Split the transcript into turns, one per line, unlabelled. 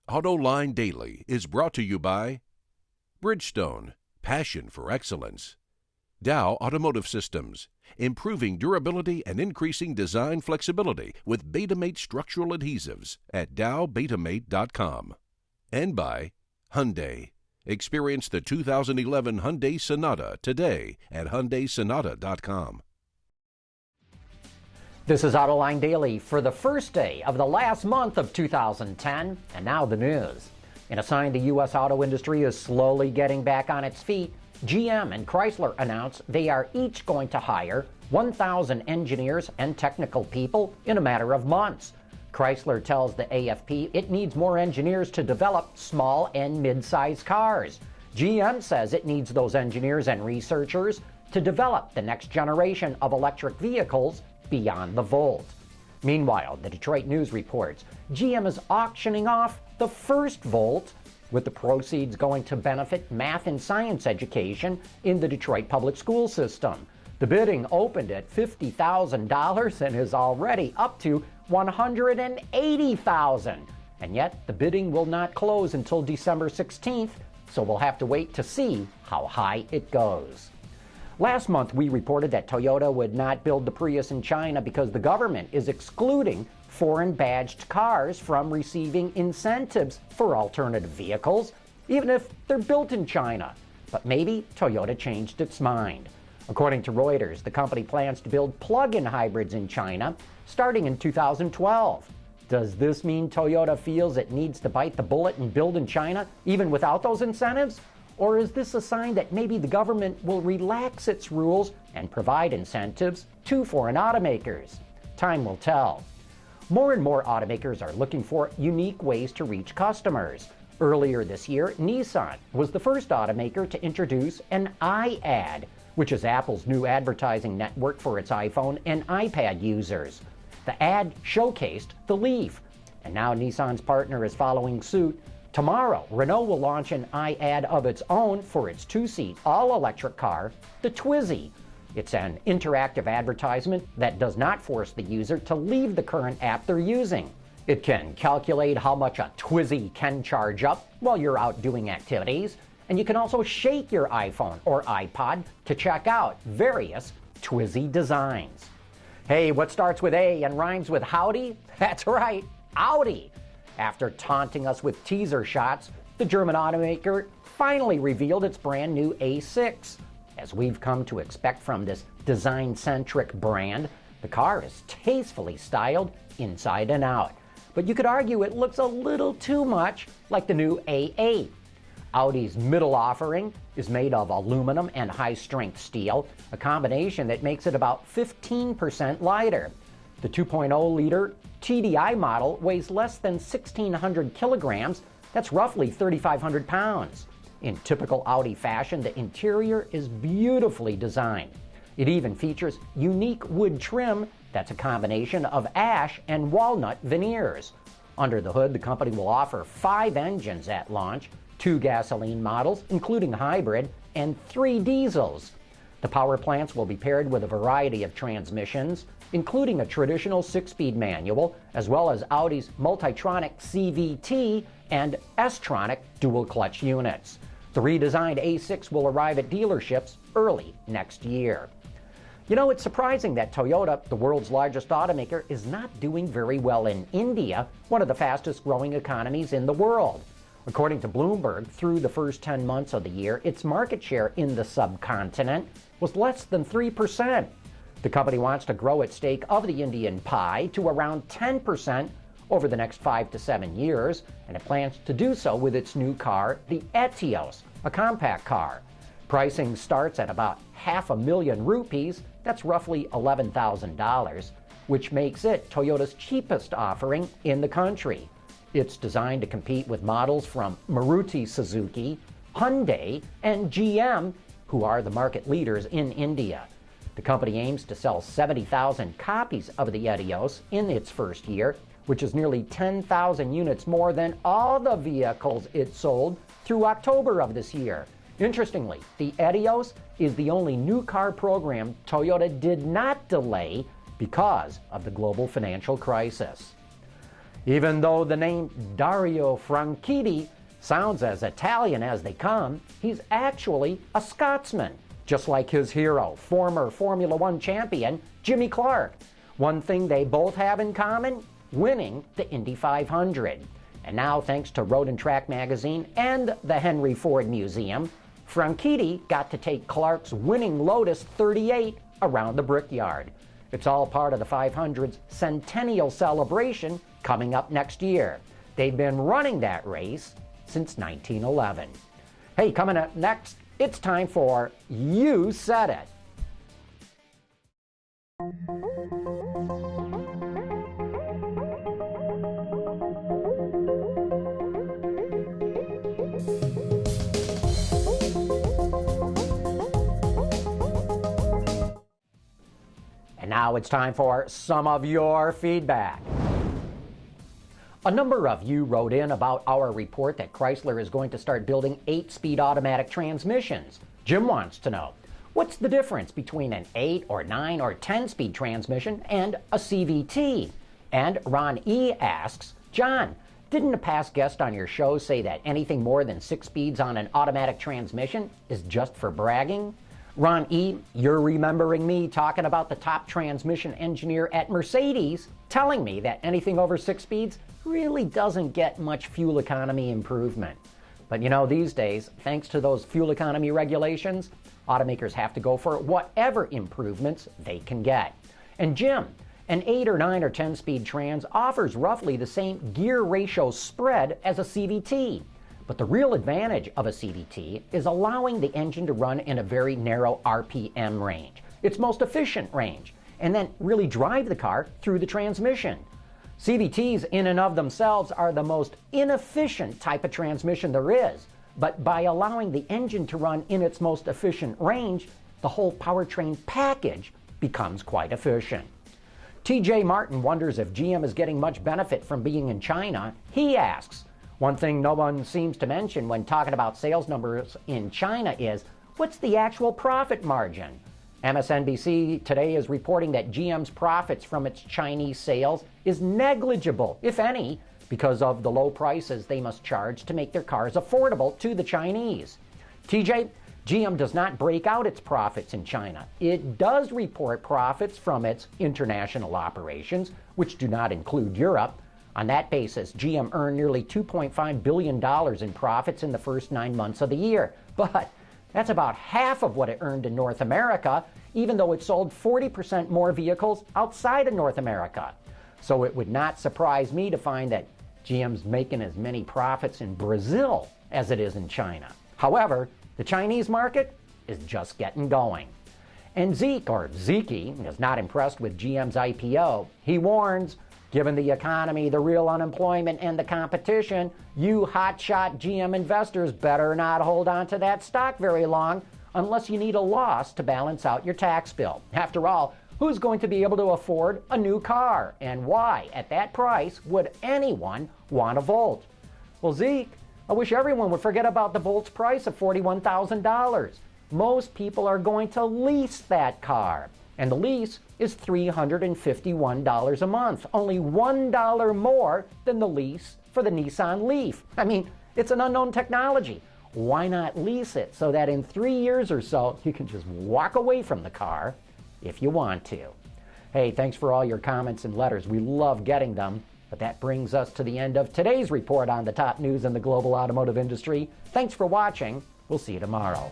Autoline Daily is brought to you by Bridgestone, passion for excellence. Dow Automotive Systems, improving durability and increasing design flexibility with Betamate structural adhesives at dowbetamate.com. And by Hyundai. Experience the 2011 Hyundai Sonata today at HyundaiSonata.com.
This is Autoline Daily for the first day of the last month of 2010, and now the news. In a sign the U.S. auto industry is slowly getting back on its feet, GM and Chrysler announced they are each going to hire 1,000 engineers and technical people in a matter of months. Chrysler tells the AFP it needs more engineers to develop small and mid-sized cars. GM says it needs those engineers and researchers to develop the next generation of electric vehicles beyond the Volt. Meanwhile, the Detroit News reports GM is auctioning off the first Volt, with the proceeds going to benefit math and science education in the Detroit public school system. The bidding opened at $50,000 and is already up to $180,000. And yet, the bidding will not close until December 16th, so we'll have to wait to see how high it goes. Last month, we reported that Toyota would not build the Prius in China because the government is excluding foreign badged cars from receiving incentives for alternative vehicles, even if they're built in China. But maybe Toyota changed its mind. According to Reuters, the company plans to build plug-in hybrids in China starting in 2012. Does this mean Toyota feels it needs to bite the bullet and build in China even without those incentives? Or is this a sign that maybe the government will relax its rules and provide incentives to foreign automakers? Time will tell. More and more automakers are looking for unique ways to reach customers. Earlier this year, Nissan was the first automaker to introduce an iAd, which is Apple's new advertising network for its iPhone and iPad users. The ad showcased the Leaf, and now Nissan's partner is following suit. Tomorrow, Renault will launch an iAd of its own for its two-seat all-electric car, the Twizy. It's an interactive advertisement that does not force the user to leave the current app they're using. It can calculate how much a Twizy can charge up while you're out doing activities, and you can also shake your iPhone or iPod to check out various Twizy designs. Hey, what starts with A and rhymes with howdy? That's right, Audi. After taunting us with teaser shots, the German automaker finally revealed its brand new A6. As we've come to expect from this design-centric brand, the car is tastefully styled inside and out. But you could argue it looks a little too much like the new A8. Audi's middle offering is made of aluminum and high-strength steel, a combination that makes it about 15% lighter. The 2.0-liter TDI model weighs less than 1,600 kilograms. That's roughly 3,500 pounds. In typical Audi fashion, the interior is beautifully designed. It even features unique wood trim that's a combination of ash and walnut veneers. Under the hood, the company will offer 5 engines at launch, 2 gasoline models, including hybrid, and 3 diesels. The power plants will be paired with a variety of transmissions, including a traditional 6-speed manual, as well as Audi's Multitronic CVT and S-Tronic dual-clutch units. The redesigned A6 will arrive at dealerships early next year. You know, it's surprising that Toyota, the world's largest automaker, is not doing very well in India, one of the fastest-growing economies in the world. According to Bloomberg, through the first 10 months of the year, its market share in the subcontinent was less than 3%. The company wants to grow its stake of the Indian pie to around 10% over the next 5 to 7 years, and it plans to do so with its new car, the Etios, a compact car. Pricing starts at about $500,000 rupees, that's roughly $11,000, which makes it Toyota's cheapest offering in the country. It's designed to compete with models from Maruti Suzuki, Hyundai, and GM, who are the market leaders in India. The company aims to sell 70,000 copies of the Etios in its first year, which is nearly 10,000 units more than all the vehicles it sold through October of this year. Interestingly, the Etios is the only new car program Toyota did not delay because of the global financial crisis. Even though the name Dario Franchitti sounds as Italian as they come, he's actually a Scotsman, just like his hero, former Formula One champion Jimmy Clark. One thing they both have in common, winning the Indy 500. And now, thanks to Road and Track magazine and the Henry Ford Museum, Franchitti got to take Clark's winning Lotus 38 around the Brickyard. It's all part of the 500's centennial celebration coming up next year. They've been running that race since 1911. Hey, coming up next, it's time for You Said It. And now it's time for some of your feedback. A number of you wrote in about our report that Chrysler is going to start building 8-speed automatic transmissions. Jim wants to know, what's the difference between an 8 or 9 or 10-speed transmission and a CVT? And Ron E. asks, John, didn't a past guest on your show say that anything more than 6 speeds on an automatic transmission is just for bragging? Ron E., you're remembering me talking about the top transmission engineer at Mercedes telling me that anything over 6 speeds really doesn't get much fuel economy improvement. But you know, these days, thanks to those fuel economy regulations, automakers have to go for whatever improvements they can get. And Jim, an 8 or 9 or 10 speed trans offers roughly the same gear ratio spread as a CVT. But the real advantage of a CVT is allowing the engine to run in a very narrow RPM range, its most efficient range, and then really drive the car through the transmission. CVTs in and of themselves are the most inefficient type of transmission there is, but by allowing the engine to run in its most efficient range, the whole powertrain package becomes quite efficient. TJ Martin wonders if GM is getting much benefit from being in China. He asks, one thing no one seems to mention when talking about sales numbers in China is, what's the actual profit margin? MSNBC today is reporting that GM's profits from its Chinese sales is negligible, if any, because of the low prices they must charge to make their cars affordable to the Chinese. TJ, GM does not break out its profits in China. It does report profits from its international operations, which do not include Europe. On that basis, GM earned nearly $2.5 billion in profits in the first 9 months of the year. But that's about half of what it earned in North America, even though it sold 40% more vehicles outside of North America. So it would not surprise me to find that GM's making as many profits in Brazil as it is in China. However, the Chinese market is just getting going. And Zeke is not impressed with GM's IPO. He warns, given the economy, the real unemployment, and the competition, you hotshot GM investors better not hold on to that stock very long unless you need a loss to balance out your tax bill. After all, who's going to be able to afford a new car? And why, at that price, would anyone want a Volt? Well, Zeke, I wish everyone would forget about the Volt's price of $41,000. Most people are going to lease that car. And the lease is $351 a month, only $1 more than the lease for the Nissan Leaf. I mean, it's an unknown technology. Why not lease it so that in 3 years or so, you can just walk away from the car if you want to? Hey, thanks for all your comments and letters. We love getting them. But that brings us to the end of today's report on the top news in the global automotive industry. Thanks for watching. We'll see you tomorrow.